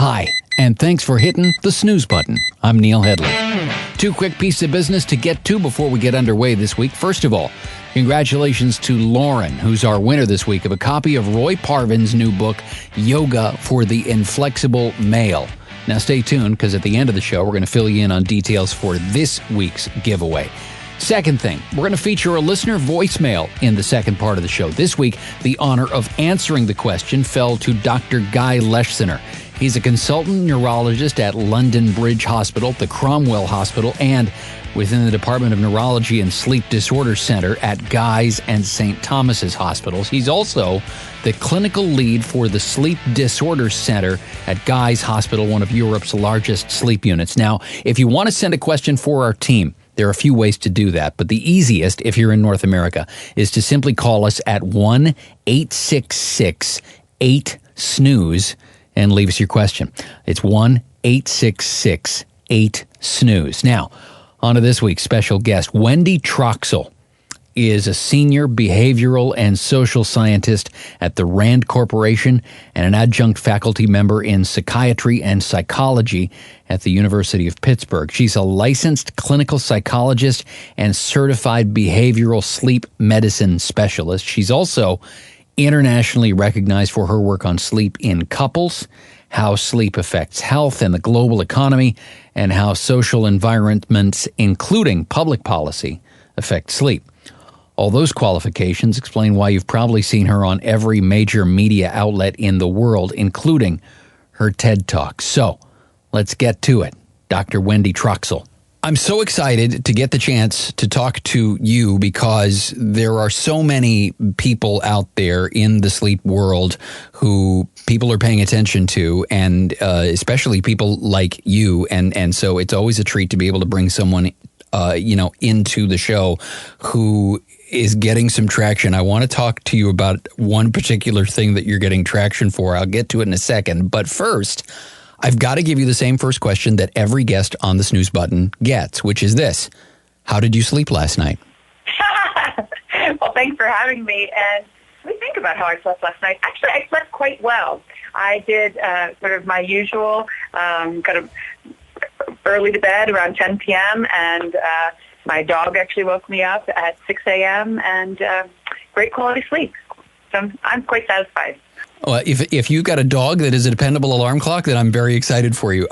Hi, and thanks for hitting the snooze button. I'm Neil Headley. Two quick pieces of business to get to before we get underway this week. First of all, congratulations to Lauren, who's our winner this week of a copy of Roy Parvin's new book, Yoga for the Inflexible Male. Now stay tuned, because at the end of the show, we're going to fill you in on details for this week's giveaway. Second thing, we're going to feature a listener voicemail in the second part of the show. This week, the honor of answering the question fell to Dr. Guy Leschziner. He's a consultant neurologist at London Bridge Hospital, the Cromwell Hospital, and within the Department of Neurology and Sleep Disorder Center at Guy's and St. Thomas's Hospitals. He's also the clinical lead for the Sleep Disorder Center at Guy's Hospital, one of Europe's largest sleep units. Now, if you want to send a question for our team, there are a few ways to do that, but the easiest, if you're in North America, is to simply call us at 1-866-8-SNOOZE and leave us your question. It's 1-866-8-SNOOZE. Now, on to this week's special guest. Wendy Troxel is a senior behavioral and social scientist at the RAND Corporation and an adjunct faculty member in psychiatry and psychology at the University of Pittsburgh. She's a licensed clinical psychologist and certified behavioral sleep medicine specialist. She's also internationally recognized for her work on sleep in couples, how sleep affects health and the global economy, and how social environments, including public policy, affect sleep. All those qualifications explain why you've probably seen her on every major media outlet in the world, including her TED Talk. So, let's get to it. Dr. Wendy Troxel. I'm so excited to get the chance to talk to you because there are so many people out there in the sleep world who people are paying attention to, and especially people like you. And so it's always a treat to be able to bring someone, into the show who is getting some traction. I want to talk to you about one particular thing that you're getting traction for. I'll get to it in a second. But first, I've got to give you the same first question that every guest on the snooze button gets, which is this: how did you sleep last night? Well, thanks for having me. And let me think about how I slept last night. Actually, I slept quite well. I did sort of my usual kind of early to bed around 10 p.m. and my dog actually woke me up at 6 a.m. and great quality sleep. So I'm quite satisfied. Well, if you've got a dog that is a dependable alarm clock, then I'm very excited for you.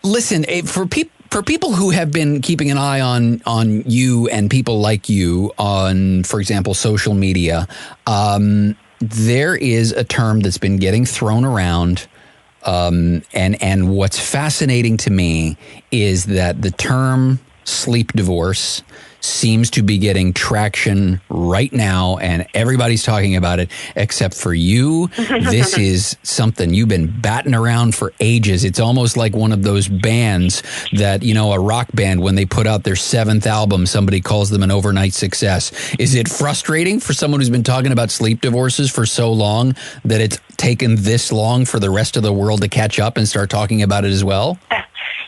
Listen, for people who have been keeping an eye on you and people like you on, for example, social media, there is a term that's been getting thrown around. And what's fascinating to me is that the term sleep divorce seems to be getting traction right now, and everybody's talking about it except for you. This is something you've been batting around for ages. It's almost like one of those bands that, a rock band, when they put out their 7th album, somebody calls them an overnight success. Is it frustrating for someone who's been talking about sleep divorces for so long that it's taken this long for the rest of the world to catch up and start talking about it as well?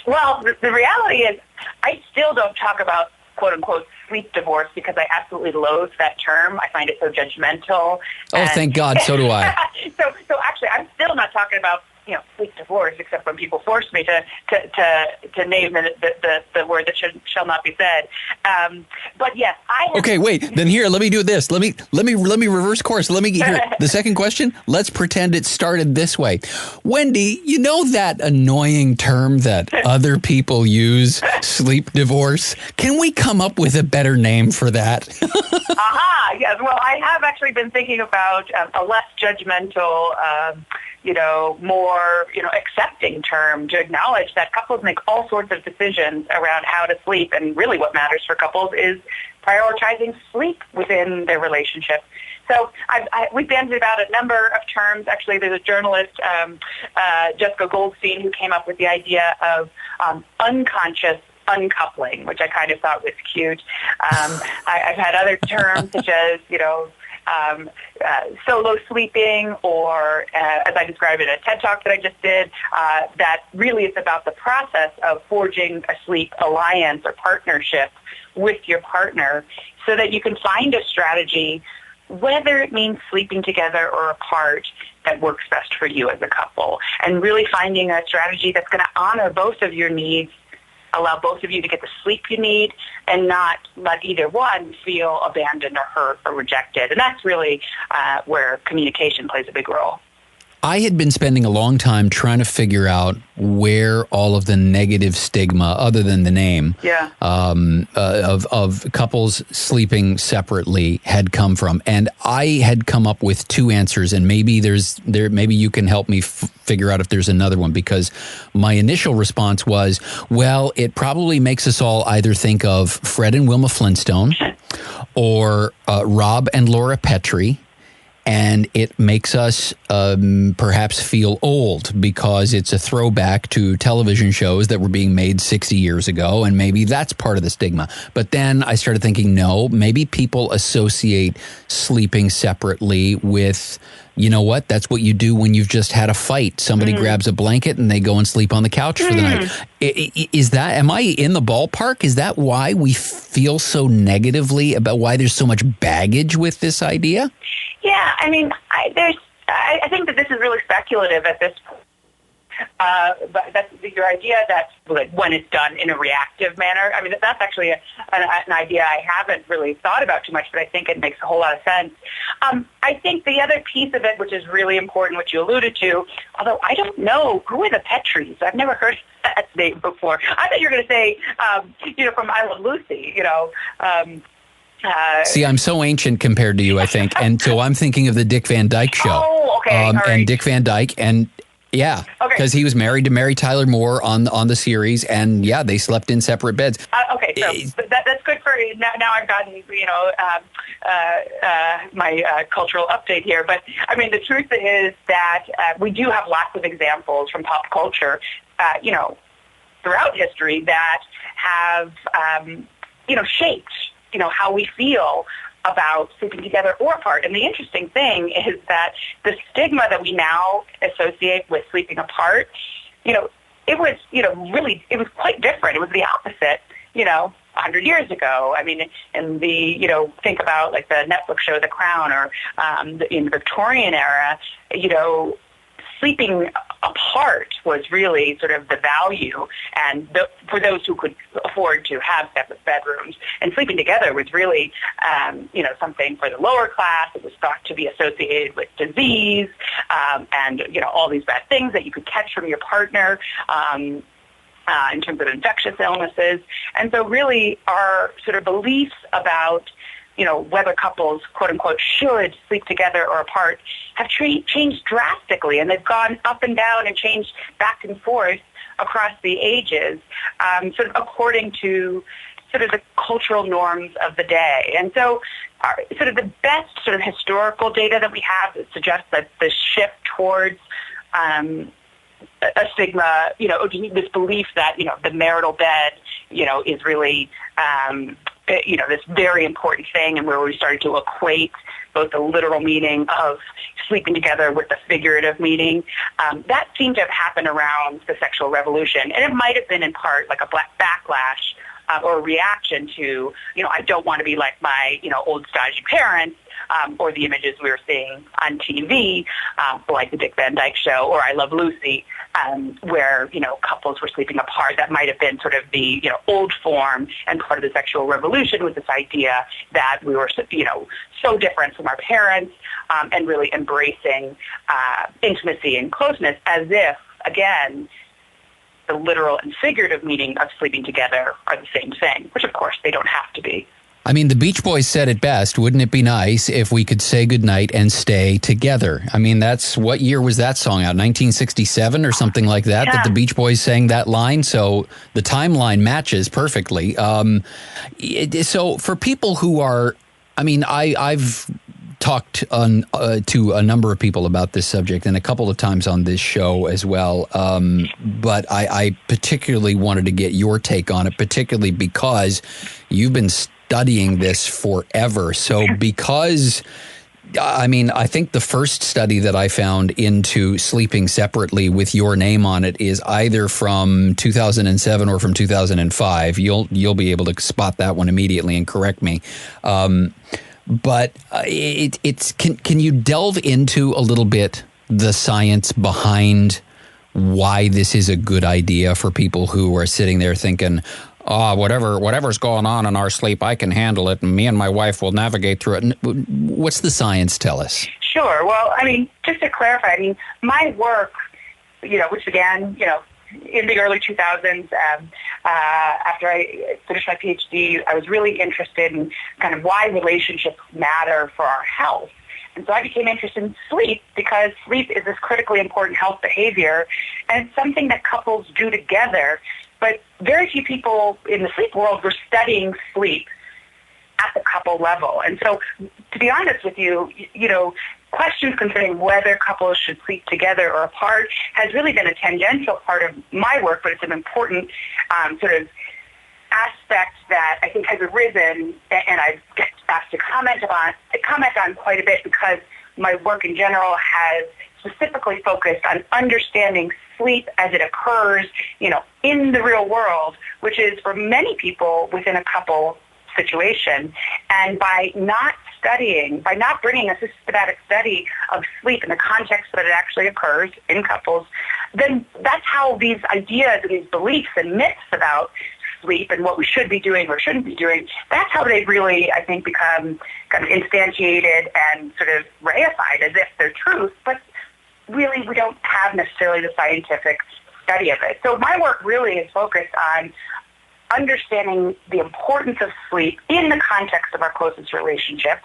Well, the reality is I still don't talk about quote-unquote sleep divorce because I absolutely loathe that term. I find it so judgmental. Oh, thank God. So do I. So actually, I'm still not talking about sleep divorce, except when people force me to name the word that shall not be said. But yes, Okay, wait. Then here, let me do this. Let me reverse course. Let me hear the second question. Let's pretend it started this way. Wendy, you know that annoying term that other people use, sleep divorce? Can we come up with a better name for that? Aha, yes. Well, I have actually been thinking about a less judgmental, more, accepting term to acknowledge that couples make all sorts of decisions around how to sleep. And really what matters for couples is prioritizing sleep within their relationship. So we've bandied about a number of terms. Actually, there's a journalist, Jessica Goldstein, who came up with the idea of unconscious uncoupling, which I kind of thought was cute. I've had other terms such as, solo sleeping, or as I described in a TED Talk that I just did, that really is about the process of forging a sleep alliance or partnership with your partner so that you can find a strategy whether it means sleeping together or apart that works best for you as a couple, and really finding a strategy that's going to honor both of your needs, allow both of you to get the sleep you need, and not let either one feel abandoned or hurt or rejected. And that's really where communication plays a big role. I had been spending a long time trying to figure out where all of the negative stigma, other than the name, of couples sleeping separately had come from, and I had come up with two answers. And maybe maybe you can help me figure out if there's another one, because my initial response was, well, it probably makes us all either think of Fred and Wilma Flintstone, or Rob and Laura Petrie. And it makes us perhaps feel old because it's a throwback to television shows that were being made 60 years ago, and maybe that's part of the stigma. But then I started thinking, no, maybe people associate sleeping separately with, you know what, that's what you do when you've just had a fight. Somebody grabs a blanket and they go and sleep on the couch for the night. Am I in the ballpark? Is that why we feel so negatively about why there's so much baggage with this idea? Yeah, I mean, I think that this is really speculative at this point. But that's your idea that when it's done in a reactive manner. I mean, that's actually an idea I haven't really thought about too much, but I think it makes a whole lot of sense. I think the other piece of it, which is really important, which you alluded to, although I don't know, who are the Petries? I've never heard that name before. I thought you were going to say, from I Love Lucy, See, I'm so ancient compared to you, I think. And so I'm thinking of the Dick Van Dyke Show. Oh, okay. All right. And Dick Van Dyke, and yeah, because he was married to Mary Tyler Moore on the series, and yeah, they slept in separate beds. Okay, so that's good for now. I've gotten my cultural update here, but I mean the truth is that we do have lots of examples from pop culture, throughout history that have shaped how we feel about sleeping together or apart. And the interesting thing is that the stigma that we now associate with sleeping apart, it was, it was quite different. It was the opposite, 100 years ago. I mean, in the, think about like the Netflix show The Crown, or in the Victorian era, sleeping apart was really sort of the value, and for those who could afford to have separate bedrooms. And sleeping together was really, something for the lower class. It was thought to be associated with disease and, all these bad things that you could catch from your partner in terms of infectious illnesses. And so really our sort of beliefs about whether couples, quote unquote, should sleep together or apart have changed drastically, and they've gone up and down and changed back and forth across the ages, sort of according to sort of the cultural norms of the day. And so sort of the best sort of historical data that we have that suggests that the shift towards a stigma, this belief that, the marital bed, is really, this very important thing, and where we started to equate both the literal meaning of sleeping together with the figurative meaning. That seemed to have happened around the sexual revolution, and it might have been in part like a backlash or a reaction to, I don't want to be like my, old stodgy parents, or the images we were seeing on TV, like the Dick Van Dyke Show or I Love Lucy, where, couples were sleeping apart. That might have been sort of the, old form, and part of the sexual revolution was this idea that we were, so different from our parents, and really embracing intimacy and closeness as if, again, the literal and figurative meaning of sleeping together are the same thing, which of course they don't have to be. I mean, the Beach Boys said it best. Wouldn't it be nice if we could say goodnight and stay together? I mean, what year was that song out? 1967 or something like that, that the Beach Boys sang that line. So the timeline matches perfectly. So for people who are, I mean, I've talked to a number of people about this subject, and a couple of times on this show as well. But I particularly wanted to get your take on it, particularly because you've been studying this forever. So because, I mean, I think the first study that I found into sleeping separately with your name on it is either from 2007 or from 2005. You'll be able to spot that one immediately and correct me. But can you delve into a little bit the science behind why this is a good idea for people who are sitting there thinking, oh, whatever's going on in our sleep, I can handle it, and me and my wife will navigate through it. What's the science tell us? Sure. Well, I mean, just to clarify, I mean, my work, which began, in the early 2000s, after I finished my PhD, I was really interested in kind of why relationships matter for our health. And so I became interested in sleep because sleep is this critically important health behavior, and it's something that couples do together. But very few people in the sleep world were studying sleep at the couple level. And so, to be honest with you, questions concerning whether couples should sleep together or apart has really been a tangential part of my work, but it's an important sort of aspect that I think has arisen, and I get asked to comment on quite a bit because my work in general has specifically focused on understanding sleep as it occurs, in the real world, which is for many people within a couple situation. And by not bringing a systematic study of sleep in the context that it actually occurs in couples, then that's how these ideas and these beliefs and myths about sleep and what we should be doing or shouldn't be doing, that's how they really, I think, become kind of instantiated and sort of reified as if they're truth, but really we don't have necessarily the scientific study of it. So my work really is focused on understanding the importance of sleep in the context of our closest relationships.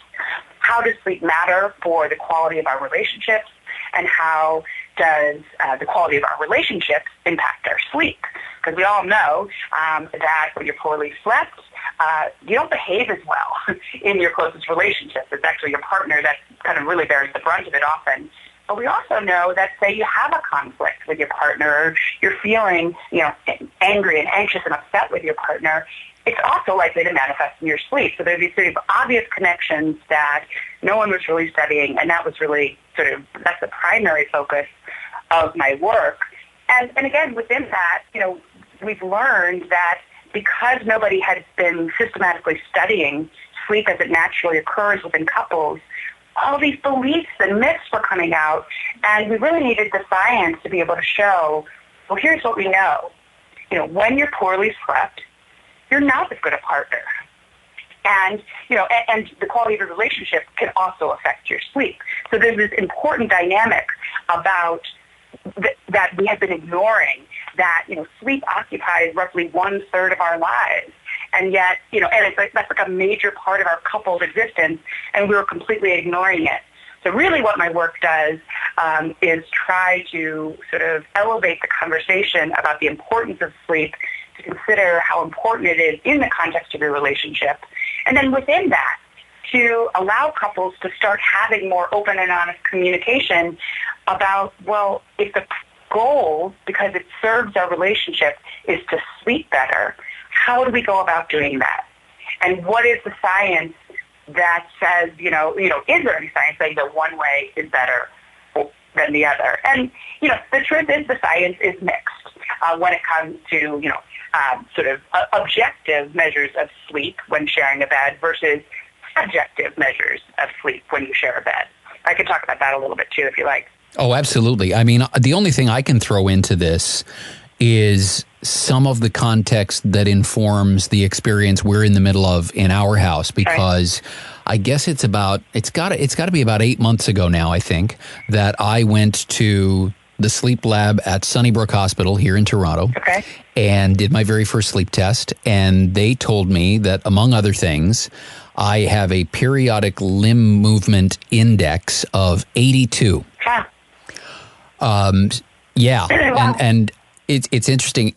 How does sleep matter for the quality of our relationships, and how does the quality of our relationships impact our sleep? Because we all know that when you're poorly slept, you don't behave as well in your closest relationships. It's actually your partner that kind of really bears the brunt of it often. But we also know that, say, you have a conflict with your partner, or you're feeling, angry and anxious and upset with your partner, it's also likely to manifest in your sleep. So there's these sort of obvious connections that no one was really studying, and that was really that's the primary focus of my work. And again, within that, we've learned that because nobody had been systematically studying sleep as it naturally occurs within couples, all these beliefs and myths were coming out, and we really needed the science to be able to show, well, here's what we know. When you're poorly slept, you're not as good a partner. And, and the quality of your relationship can also affect your sleep. So there's this important dynamic about that we have been ignoring, that, sleep occupies roughly 1/3 of our lives. And yet, and that's like a major part of our couple's existence, and we were completely ignoring it. So really what my work does is try to sort of elevate the conversation about the importance of sleep, to consider how important it is in the context of your relationship. And then within that, to allow couples to start having more open and honest communication about, well, if the goal, because it serves our relationship, is to sleep better, how do we go about doing that? And what is the science that says, is there any science saying that one way is better than the other? And, the truth is the science is mixed when it comes to, sort of objective measures of sleep when sharing a bed versus subjective measures of sleep when you share a bed. I could talk about that a little bit too, if you like. Oh, absolutely. I mean, the only thing I can throw into this is some of the context that informs the experience we're in the middle of in our house, because I guess it's got to be about 8 months ago now, I think, that I went to the sleep lab at Sunnybrook Hospital here in Toronto and did my very first sleep test. And they told me that, among other things, I have a periodic limb movement index of 82. Yeah. And it's interesting.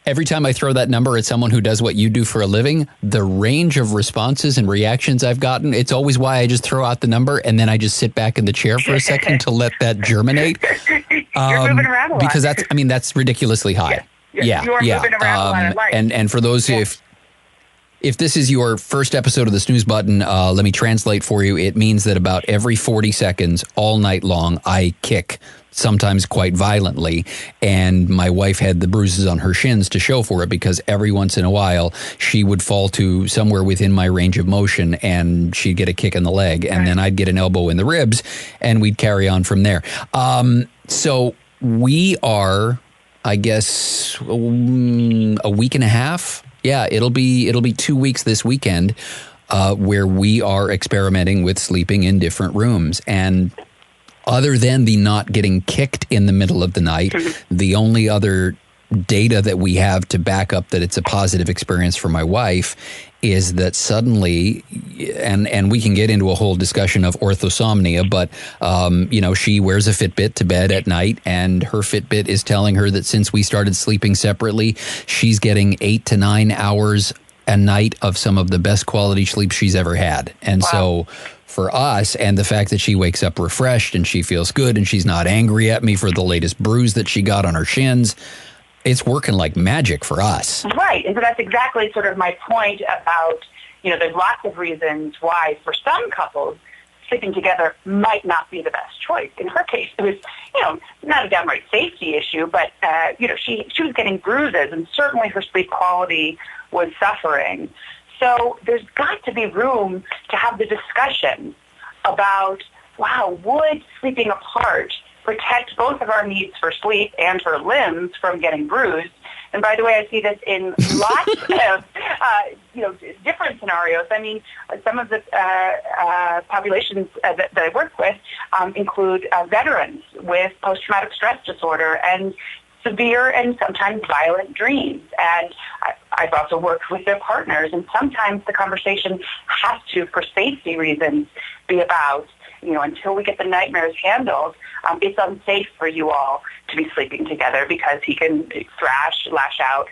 Every time I throw that number at someone who does what you do for a living, the range of responses and reactions I've gotten, it's always why I just throw out the number and then I just sit back in the chair for a second to let that germinate. You're moving around a lot. Because that's ridiculously high. Yeah. You are moving around a lot in life. And for those if this is your first episode of the snooze button, let me translate for you. It means that about every 40 seconds all night long, I kick sometimes quite violently. And my wife had the bruises on her shins to show for it, because every once in a while she would fall to somewhere within my range of motion and she'd get a kick in the leg, and then I'd get an elbow in the ribs, and we'd carry on from there. So we are, I guess, a week and a half. Yeah, it'll be 2 weeks this weekend where we are experimenting with sleeping in different rooms. And other than the not getting kicked in the middle of the night, the only other data that we have to back up that it's a positive experience for my wife is that suddenly, and we can get into a whole discussion of orthosomnia, but, she wears a Fitbit to bed at night, and her Fitbit is telling her that since we started sleeping separately, she's getting 8 to 9 hours a night of some of the best quality sleep she's ever had. And so for us, and the fact that she wakes up refreshed and she feels good and she's not angry at me for the latest bruise that she got on her shins, it's working like magic for us. Right. And so that's exactly sort of my point about, there's lots of reasons why for some couples, sleeping together might not be the best choice. In her case, it was, not a downright safety issue, but, she was getting bruises, and certainly her sleep quality was suffering. So there's got to be room to have the discussion about, wow, would sleeping apart protect both of our needs for sleep and her limbs from getting bruised? And by the way, I see this in lots of, different scenarios. I mean, some of the populations that I work with include veterans with post-traumatic stress disorder and severe and sometimes violent dreams. And I've also worked with their partners, and sometimes the conversation has to, for safety reasons, be about, until we get the nightmares handled, it's unsafe for you all to be sleeping together because he can thrash, lash out.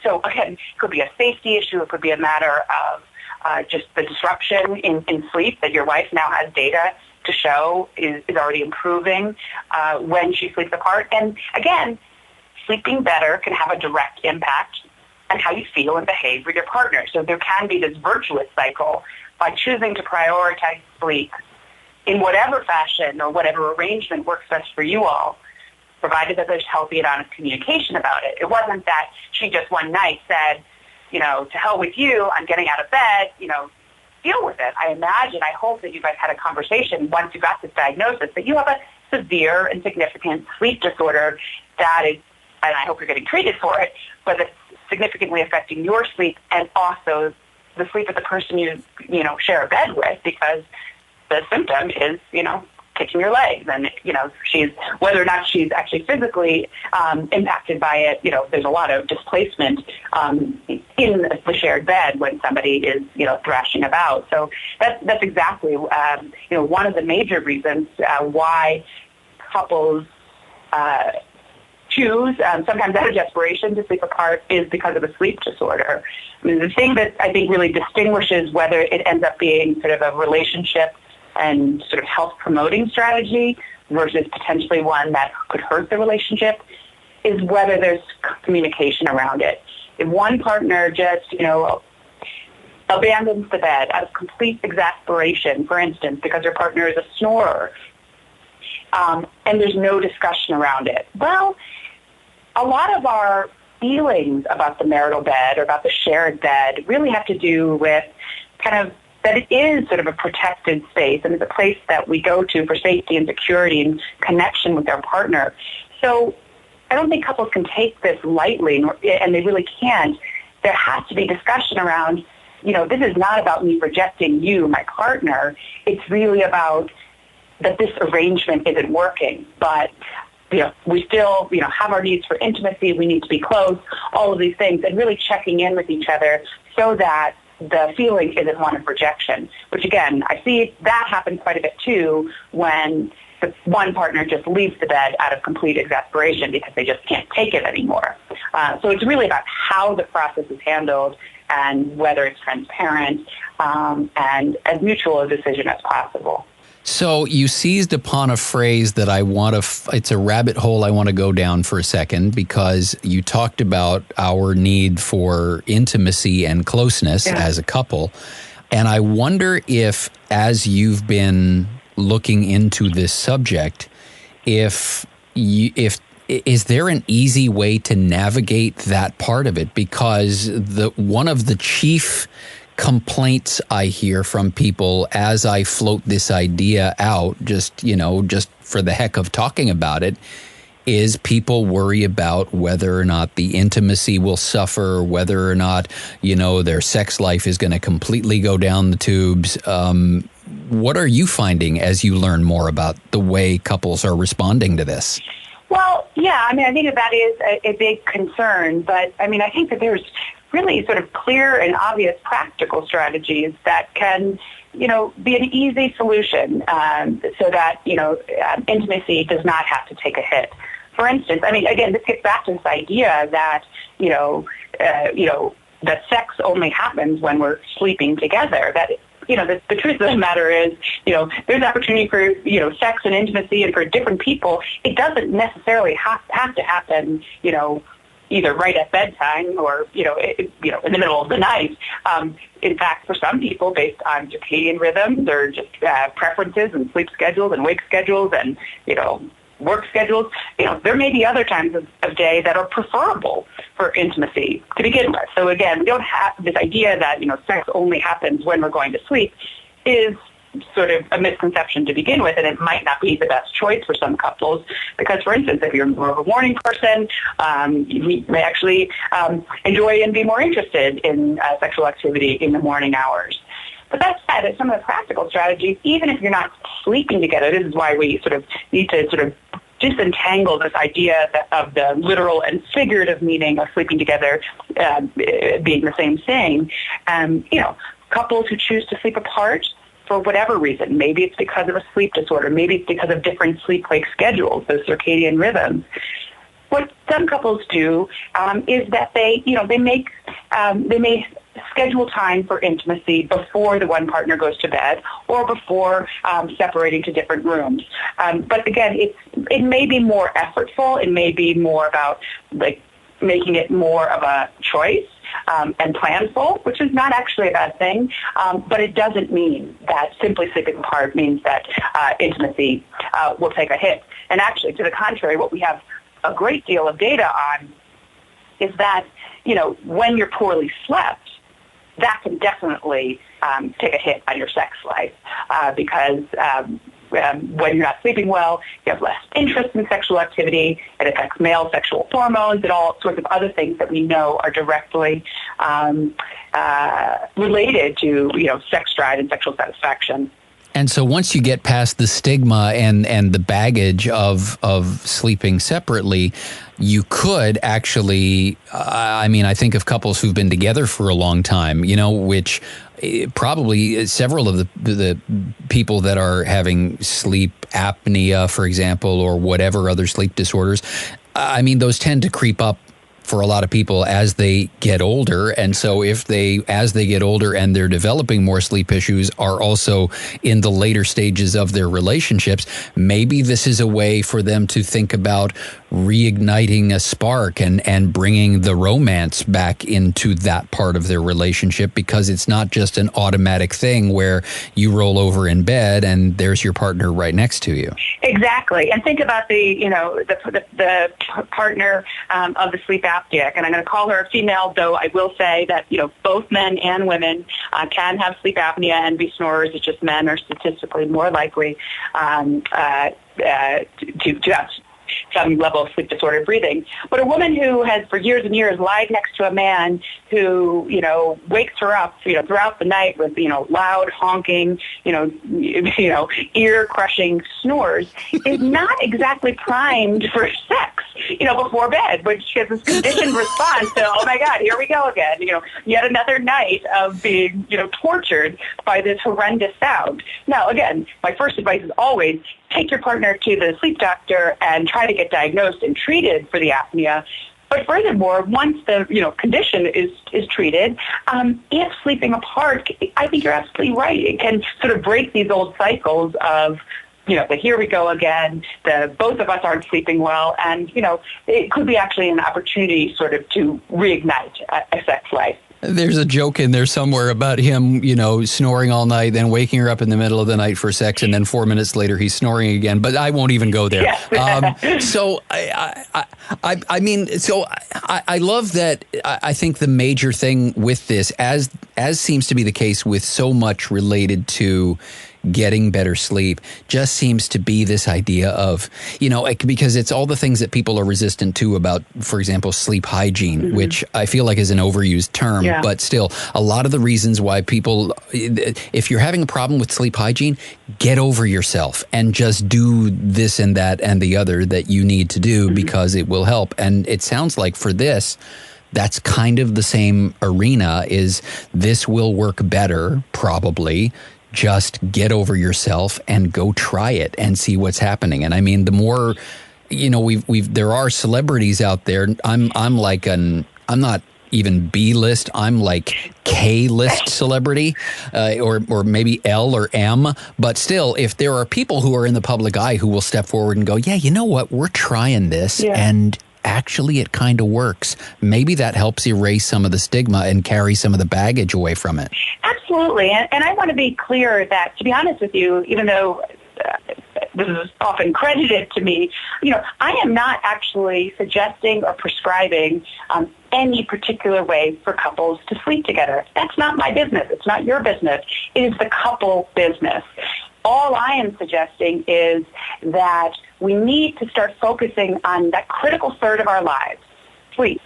So again, it could be a safety issue. It could be a matter of just the disruption in sleep that your wife now has data to show is already improving when she sleeps apart. And again, sleeping better can have a direct impact on how you feel and behave with your partner. So there can be this virtuous cycle by choosing to prioritize sleep in whatever fashion or whatever arrangement works best for you all, provided that there's healthy and honest communication about it. It wasn't that she just one night said, to hell with you, I'm getting out of bed, deal with it. I hope that you guys had a conversation once you got this diagnosis that you have a severe and significant sleep disorder that is, and I hope you're getting treated for it, but it's significantly affecting your sleep and also the sleep of the person you share a bed with, because the symptom is, kicking your legs. And, she's, whether or not she's actually physically impacted by it, there's a lot of displacement in the shared bed when somebody is, thrashing about. So that's exactly, one of the major reasons why couples choose, sometimes out of desperation, to sleep apart is because of a sleep disorder. I mean, the thing that I think really distinguishes whether it ends up being sort of a relationship and sort of health-promoting strategy versus potentially one that could hurt the relationship is whether there's communication around it. If one partner just, abandons the bed out of complete exasperation, for instance, because their partner is a snorer, and there's no discussion around it, well, a lot of our feelings about the marital bed or about the shared bed really have to do with kind of that it is sort of a protected space and it's a place that we go to for safety and security and connection with our partner. So I don't think couples can take this lightly, and they really can't. There has to be discussion around, this is not about me rejecting you, my partner. It's really about that this arrangement isn't working, but we still, have our needs for intimacy. We need to be close, all of these things, and really checking in with each other so that the feeling isn't one of rejection, which again, I see that happen quite a bit too when the one partner just leaves the bed out of complete exasperation because they just can't take it anymore. So it's really about how the process is handled and whether it's transparent and as mutual a decision as possible. So you seized upon a phrase that I want to, it's a rabbit hole I want to go down for a second, because you talked about our need for intimacy and closeness as a couple. And I wonder if, as you've been looking into this subject, if is there an easy way to navigate that part of it? Because one of the chief complaints I hear from people as I float this idea out, just for the heck of talking about it, is people worry about whether or not the intimacy will suffer, whether or not, their sex life is going to completely go down the tubes. What are you finding as you learn more about the way couples are responding to this? Well, yeah, I think that is a big concern, but I think that there's really sort of clear and obvious practical strategies that can, be an easy solution so that, intimacy does not have to take a hit. For instance, again, this gets back to this idea that, that sex only happens when we're sleeping together. That, the truth of the matter is, there's opportunity for, sex and intimacy and for different people. It doesn't necessarily have to happen, either right at bedtime or, in the middle of the night. In fact, for some people, based on circadian rhythms or just preferences and sleep schedules and wake schedules and, work schedules, there may be other times of day that are preferable for intimacy to begin with. So again, we don't have this idea that, sex only happens when we're going to sleep is sort of a misconception to begin with, and it might not be the best choice for some couples because, for instance, if you're more of a morning person, you may actually enjoy and be more interested in sexual activity in the morning hours. But that said, some of the practical strategies, even if you're not sleeping together, this is why we sort of need to sort of disentangle this idea of the literal and figurative meaning of sleeping together being the same thing. Couples who choose to sleep apart for whatever reason, maybe it's because of a sleep disorder, maybe it's because of different sleep-wake schedules, those circadian rhythms. What some couples do is that they may schedule time for intimacy before the one partner goes to bed or before separating to different rooms. But again, it may be more effortful. It may be more about making it more of a choice and planful, which is not actually a bad thing. But it doesn't mean that simply sleeping apart means that intimacy will take a hit. And actually, to the contrary, what we have a great deal of data on is that, when you're poorly slept, that can definitely take a hit on your sex life because when you're not sleeping well, you have less interest in sexual activity. It affects male sexual hormones and all sorts of other things that we know are directly related to, sex drive and sexual satisfaction. And so once you get past the stigma and the baggage of sleeping separately, you could actually, I think of couples who've been together for a long time, which probably several of the people that are having sleep apnea, for example, or whatever other sleep disorders, those tend to creep up for a lot of people as they get older. And so as they get older and they're developing more sleep issues, are also in the later stages of their relationships, maybe this is a way for them to think about reigniting a spark and bringing the romance back into that part of their relationship, because it's not just an automatic thing where you roll over in bed and there's your partner right next to you. Exactly. And think about the partner of the sleep apneic, and I'm going to call her a female, though I will say that, both men and women can have sleep apnea and be snorers. It's just men are statistically more likely to have some level of sleep disordered breathing. But a woman who has for years and years lied next to a man who, wakes her up, throughout the night with, loud honking, ear crushing snores is not exactly primed for sex, before bed, when she has this conditioned response to, oh my God, here we go again, yet another night of being, tortured by this horrendous sound. Now, again, my first advice is always take your partner to the sleep doctor and try to get diagnosed and treated for the apnea. But furthermore, once the condition is treated, if sleeping apart, I think you're absolutely right. It can sort of break these old cycles of the here we go again, the both of us aren't sleeping well, and it could be actually an opportunity sort of to reignite a sex life. There's a joke in there somewhere about him, snoring all night, then waking her up in the middle of the night for sex, and then 4 minutes later he's snoring again. But I won't even go there. Yes. So I love that. I think the major thing with this, as seems to be the case with so much related to getting better sleep, just seems to be this idea of, because it's all the things that people are resistant to about, for example, sleep hygiene, which I feel like is an overused term, but still a lot of the reasons why people, if you're having a problem with sleep hygiene, get over yourself and just do this and that and the other that you need to do because it will help. And it sounds like for this, that's kind of the same arena. Is this will work better, probably. Just get over yourself and go try it and see what's happening. And I mean, the more, there are celebrities out there. I'm not even B-list. I'm like K-list celebrity, or maybe L or M. But still, if there are people who are in the public eye who will step forward and go, yeah, you know what, we're trying this, and actually it kind of works. Maybe that helps erase some of the stigma and carry some of the baggage away from it. Absolutely. And I want to be clear that, to be honest with you, even though this is often credited to me, I am not actually suggesting or prescribing any particular way for couples to sleep together. That's not my business. It's not your business. It is the couple business. All I am suggesting is that we need to start focusing on that critical third of our lives, sleep,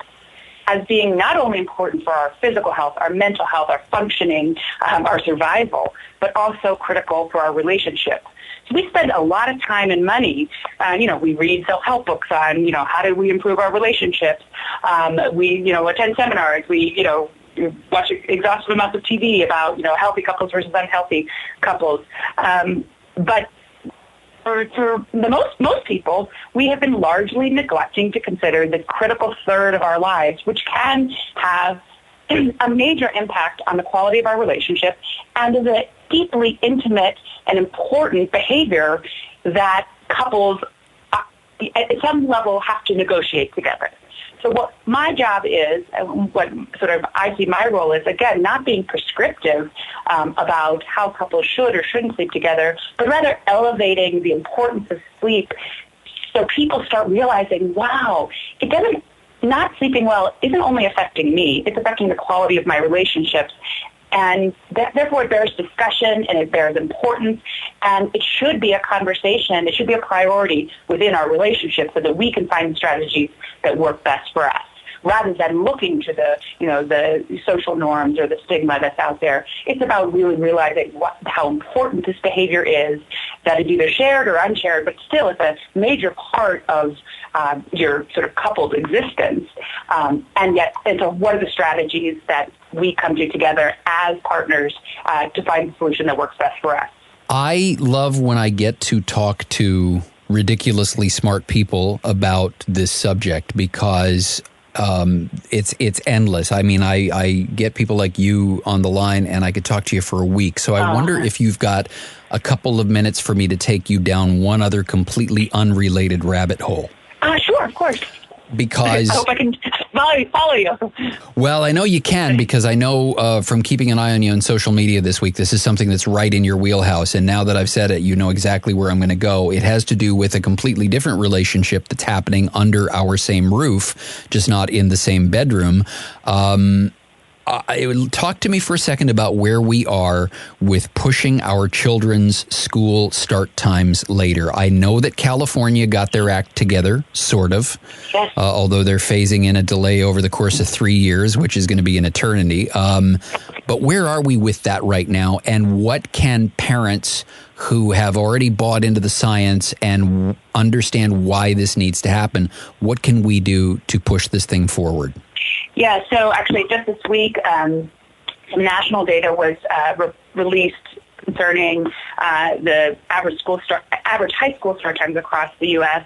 as being not only important for our physical health, our mental health, our functioning, our survival, but also critical for our relationship. So we spend a lot of time and money, we read self-help books on, how do we improve our relationships. We, attend seminars. We watch exhaustive amounts of TV about, healthy couples versus unhealthy couples. But for the most people, we have been largely neglecting to consider the critical third of our lives, which can have a major impact on the quality of our relationship and is a deeply intimate and important behavior that couples at some level have to negotiate together. So what my job is, what sort of I see my role is, again, not being prescriptive about how couples should or shouldn't sleep together, but rather elevating the importance of sleep so people start realizing, wow, not sleeping well isn't only affecting me, it's affecting the quality of my relationships. And therefore it bears discussion and it bears importance, and it should be a conversation, it should be a priority within our relationship so that we can find strategies that work best for us, rather than looking to the social norms or the stigma that's out there. It's about really realizing how important this behavior is, that it's either shared or unshared, but still it's a major part of your sort of couple's existence. And so what are the strategies that we come to together as partners to find a solution that works best for us? I love when I get to talk to ridiculously smart people about this subject, because it's endless. I mean, I get people like you on the line, and I could talk to you for a week. So I wonder if you've got a couple of minutes for me to take you down one other completely unrelated rabbit hole. Sure, of course. Because I hope I can follow you. Well, I know you can, because I know from keeping an eye on you on social media this week, this is something that's right in your wheelhouse. And now that I've said it, you know exactly where I'm going to go. It has to do with a completely different relationship that's happening under our same roof, just not in the same bedroom. Talk to me for a second about where we are with pushing our children's school start times later. I know that California got their act together, sort of, yes. Although they're phasing in a delay over the course of 3 years, which is going to be an eternity. But where are we with that right now? And what can parents who have already bought into the science and understand why this needs to happen, what can we do to push this thing forward? Yeah, so actually just this week, some national data was released concerning the average high school start times across the U.S.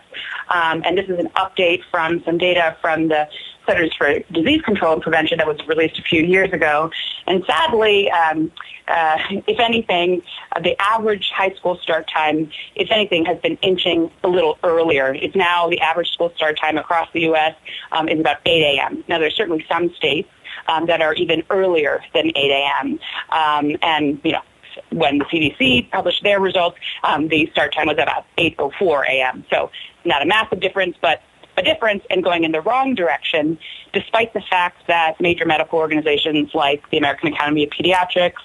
And this is an update from some data from the Centers for Disease Control and Prevention that was released a few years ago. And sadly, if anything, the average high school start time, if anything, has been inching a little earlier. It's now the average school start time across the U.S. Is about 8 a.m. Now, there's certainly some states that are even earlier than 8 a.m. And, when the CDC published their results, the start time was about 8:04 a.m. So not a massive difference, but a difference and going in the wrong direction, despite the fact that major medical organizations like the American Academy of Pediatrics,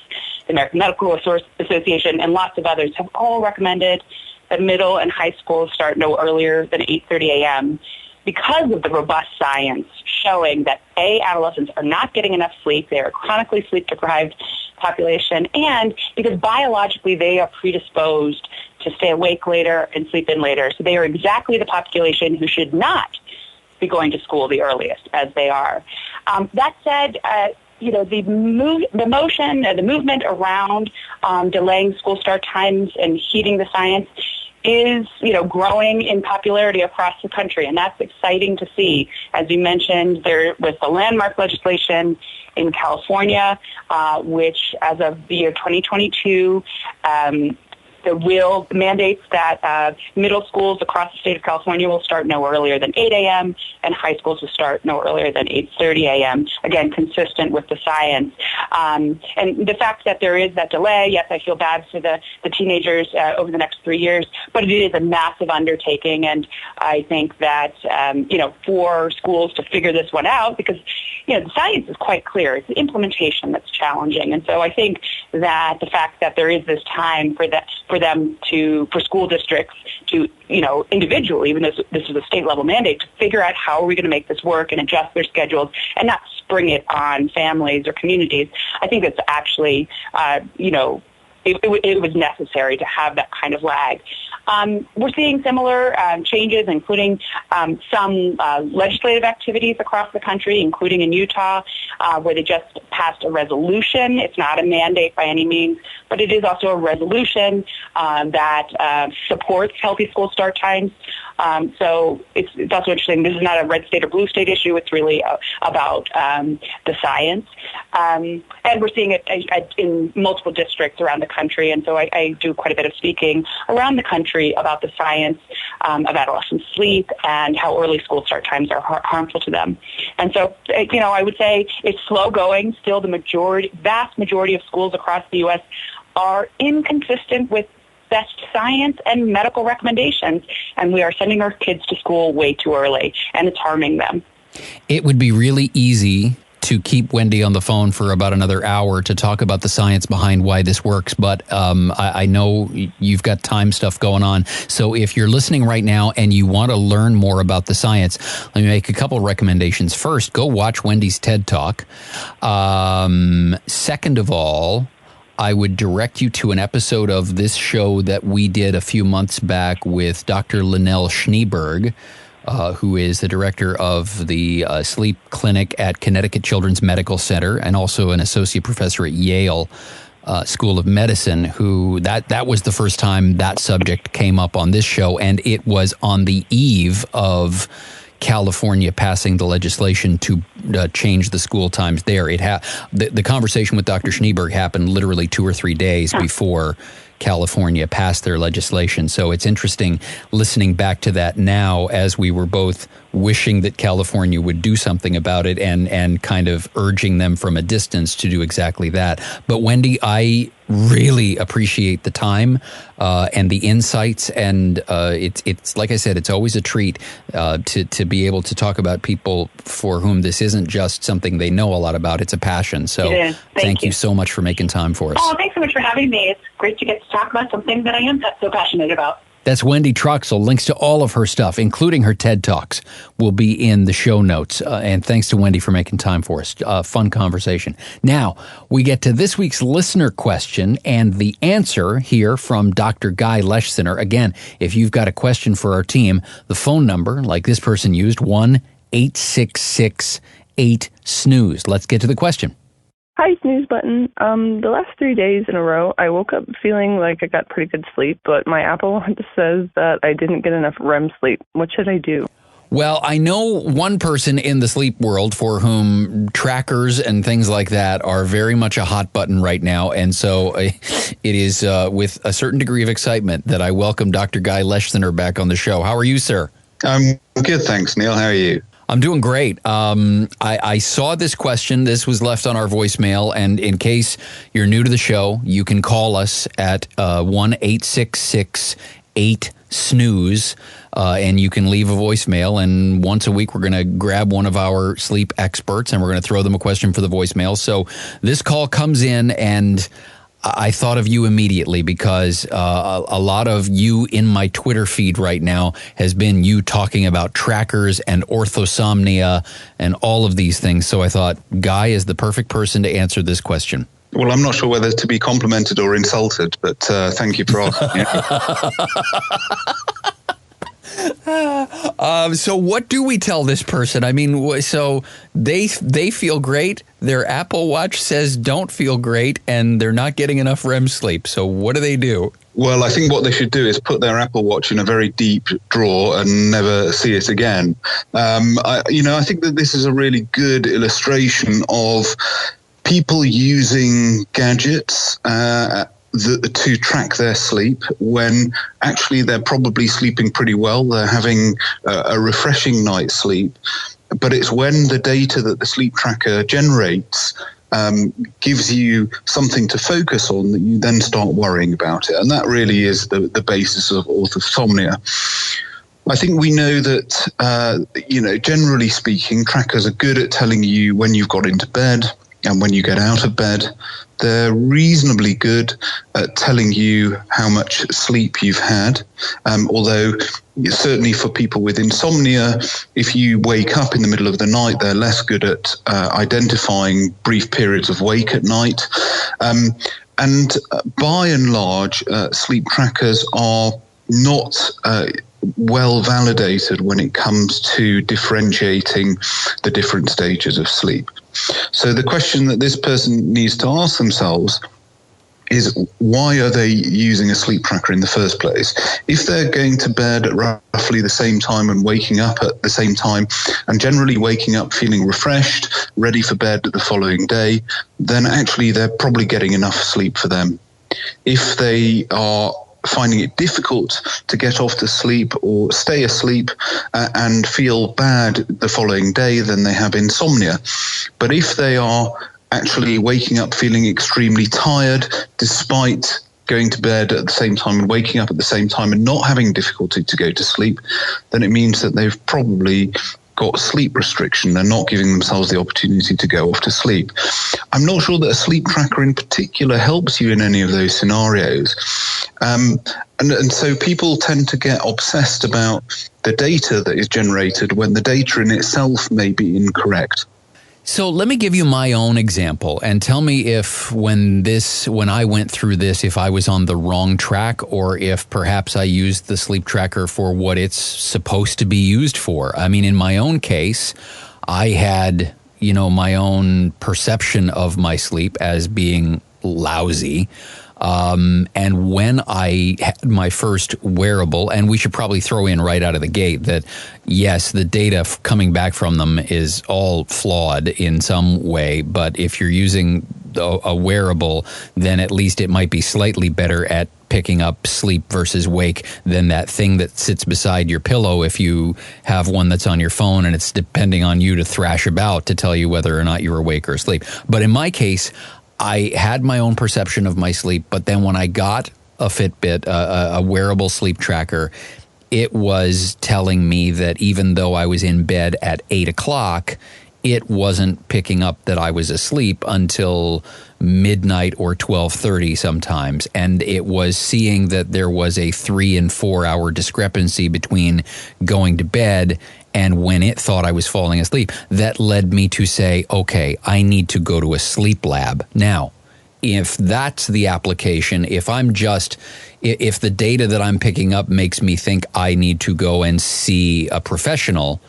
the American Medical Association, and lots of others have all recommended that middle and high schools start no earlier than 8:30 a.m. because of the robust science showing that, A, adolescents are not getting enough sleep, they are a chronically sleep-deprived population, and because biologically they are predisposed to stay awake later and sleep in later. So they are exactly the population who should not be going to school the earliest, as they are. That said, the movement around delaying school start times and heeding the science is, growing in popularity across the country, and that's exciting to see. As you mentioned, there was the landmark legislation in California, which, as of the year 2022, mandates that middle schools across the state of California will start no earlier than 8 a.m. and high schools will start no earlier than 8:30 a.m., again, consistent with the science. And the fact that there is that delay, yes, I feel bad for the teenagers over the next 3 years, but it is a massive undertaking, and I think that, for schools to figure this one out, because, the science is quite clear. It's the implementation that's challenging. And so I think that the fact that there is this time for school districts to, individually, even though this is a state level mandate, to figure out how are we going to make this work and adjust their schedules and not spring it on families or communities. I think it's actually, it was necessary to have that kind of lag. We're seeing similar changes, including some legislative activities across the country, including in Utah, where they just passed a resolution. It's not a mandate by any means, but it is also a resolution that supports healthy school start times. So it's also interesting. This is not a red state or blue state issue. It's really about the science. And we're seeing it in multiple districts around the country. And so I do quite a bit of speaking around the country about the science of adolescent sleep and how early school start times are harmful to them. And so, I would say it's slow going. Still, the vast majority of schools across the U.S. are inconsistent with best science and medical recommendations, and we are sending our kids to school way too early, and it's harming them. It would be really easy to keep Wendy on the phone for about another hour to talk about the science behind why this works, but I know you've got time stuff going on. So if you're listening right now and you want to learn more about the science, let me make a couple of recommendations. First, go watch Wendy's TED Talk. Second of all, I would direct you to an episode of this show that we did a few months back with Dr. Linnell Schneeberg, who is the director of the sleep clinic at Connecticut Children's Medical Center and also an associate professor at Yale School of Medicine, who that was the first time that subject came up on this show, and it was on the eve of California passing the legislation to change the school times there. The conversation with Dr. Schneeberg happened literally 2 or 3 days before California passed their legislation. So it's interesting listening back to that now as we were both wishing that California would do something about it and kind of urging them from a distance to do exactly that. But Wendy, I really appreciate the time and the insights, and it's like I said, it's always a treat to be able to talk about people for whom this isn't just something they know a lot about, it's a passion. So thank you so much for making time for us. Oh, thanks so much for having me. It's great to get to talk about something that I am so passionate about. That's Wendy Troxel. Links to all of her stuff, including her TED Talks, will be in the show notes. And thanks to Wendy for making time for us. Fun conversation. Now, we get to this week's listener question and the answer here from Dr. Guy Leschziner. Again, if you've got a question for our team, the phone number, like this person used, 1-866-8-SNOOZE. Let's get to the question. Hi, Snooze Button. The last 3 days in a row, I woke up feeling like I got pretty good sleep, but my Apple Watch says that I didn't get enough REM sleep. What should I do? Well, I know one person in the sleep world for whom trackers and things like that are very much a hot button right now. And so it is with a certain degree of excitement that I welcome Dr. Guy Leschziner back on the show. How are you, sir? I'm good, thanks, Neil. How are you? I'm doing great. I saw this question. This was left on our voicemail. And in case you're new to the show, you can call us at 1-866-8-SNOOZE. And you can leave a voicemail. And once a week, we're going to grab one of our sleep experts and we're going to throw them a question for the voicemail. So this call comes in and I thought of you immediately because a lot of you in my Twitter feed right now has been you talking about trackers and orthosomnia and all of these things. So I thought Guy is the perfect person to answer this question. Well, I'm not sure whether to be complimented or insulted, but thank you for asking. So what do we tell this person? I mean, so they feel great. Their Apple Watch says don't feel great, and they're not getting enough REM sleep. So what do they do? Well, I think what they should do is put their Apple Watch in a very deep drawer and never see it again. I think that this is a really good illustration of people using gadgets to track their sleep when actually they're probably sleeping pretty well. They're having a refreshing night's sleep. But it's when the data that the sleep tracker generates gives you something to focus on that you then start worrying about it. And that really is the basis of orthosomnia. I think we know that, generally speaking, trackers are good at telling you when you've got into bed and when you get out of bed. They're reasonably good at telling you how much sleep you've had, although certainly for people with insomnia, if you wake up in the middle of the night, they're less good at identifying brief periods of wake at night. And by and large, sleep trackers are not well validated when it comes to differentiating the different stages of sleep. So the question that this person needs to ask themselves is, why are they using a sleep tracker in the first place? If they're going to bed at roughly the same time and waking up at the same time, and generally waking up feeling refreshed, ready for bed the following day, then actually they're probably getting enough sleep for them. If they are finding it difficult to get off to sleep or stay asleep and feel bad the following day, then they have insomnia. But if they are actually waking up feeling extremely tired despite going to bed at the same time and waking up at the same time and not having difficulty to go to sleep, then it means that they've probably got sleep restriction. They're not giving themselves the opportunity to go off to sleep. I'm not sure that a sleep tracker in particular helps you in any of those scenarios. And so people tend to get obsessed about the data that is generated when the data in itself may be incorrect. So let me give you my own example and tell me if when I went through this, if I was on the wrong track or if perhaps I used the sleep tracker for what it's supposed to be used for. I mean, in my own case, I had, my own perception of my sleep as being lousy. And when I had my first wearable, and we should probably throw in right out of the gate that, yes, the data coming back from them is all flawed in some way. But if you're using a wearable, then at least it might be slightly better at picking up sleep versus wake than that thing that sits beside your pillow if you have one that's on your phone and it's depending on you to thrash about to tell you whether or not you're awake or asleep. But in my case, I had my own perception of my sleep, but then when I got a Fitbit, a wearable sleep tracker, it was telling me that even though I was in bed at 8 o'clock, it wasn't picking up that I was asleep until midnight or 12:30 sometimes. And it was seeing that there was a 3 and 4 hour discrepancy between going to bed and when it thought I was falling asleep. That led me to say, okay, I need to go to a sleep lab. Now, if that's the application, if the data that I'm picking up makes me think I need to go and see a professional,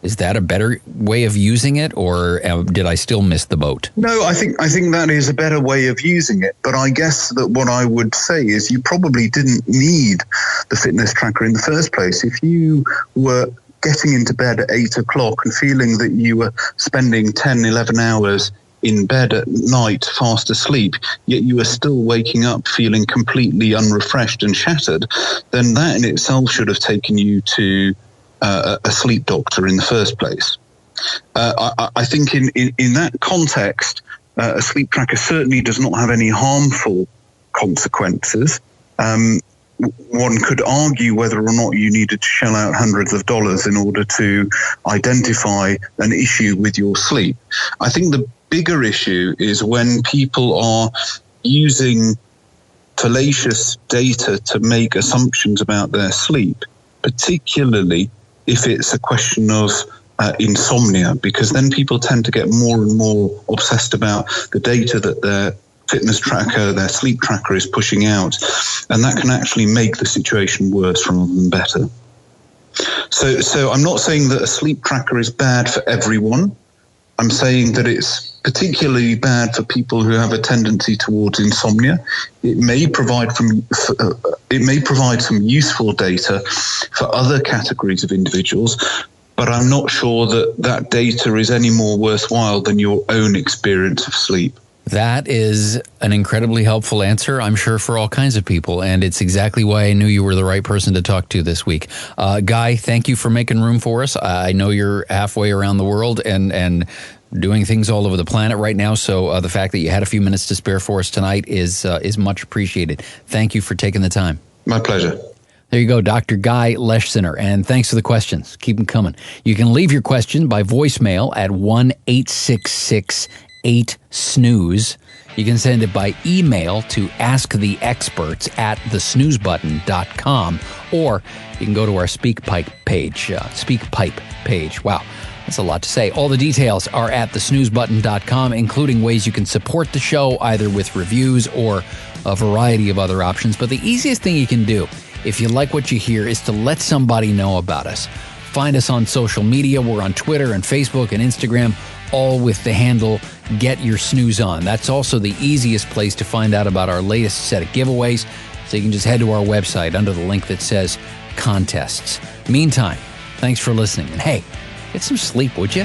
is that a better way of using it, or did I still miss the boat? No, I think that is a better way of using it. But I guess that what I would say is you probably didn't need the fitness tracker in the first place. If you were getting into bed at 8 o'clock and feeling that you were spending 10, 11 hours in bed at night fast asleep, yet you were still waking up feeling completely unrefreshed and shattered, then that in itself should have taken you to a sleep doctor in the first place. I think in that context, a sleep tracker certainly does not have any harmful consequences. One could argue whether or not you needed to shell out hundreds of dollars in order to identify an issue with your sleep. I think the bigger issue is when people are using fallacious data to make assumptions about their sleep, particularly if it's a question of insomnia, because then people tend to get more and more obsessed about the data that their fitness tracker, their sleep tracker is pushing out, and that can actually make the situation worse rather than better. So I'm not saying that a sleep tracker is bad for everyone. I'm saying that it's particularly bad for people who have a tendency towards insomnia. It may provide some useful data for other categories of individuals, but I'm not sure that that data is any more worthwhile than your own experience of sleep. That is an incredibly helpful answer, I'm sure, for all kinds of people, and it's exactly why I knew you were the right person to talk to this week. Guy, thank you for making room for us. I know you're halfway around the world and doing things all over the planet right now, so the fact that you had a few minutes to spare for us tonight is much appreciated. Thank you for taking the time. My pleasure. There you go, Dr. Guy Leschziner, and thanks for the questions. Keep them coming. You can leave your question by voicemail at 1-866-8-SNOOZE. You can send it by email to asktheexperts@thesnoozebutton.com, or you can go to our SpeakPipe page. Wow, that's a lot to say. All the details are at thesnoozebutton.com, including ways you can support the show, either with reviews or a variety of other options. But the easiest thing you can do, if you like what you hear, is to let somebody know about us. Find us on social media. We're on Twitter and Facebook and Instagram, all with the handle Get Your Snooze On. That's also the easiest place to find out about our latest set of giveaways. So you can just head to our website under the link that says Contests. Meantime, thanks for listening. And hey, get some sleep, would you?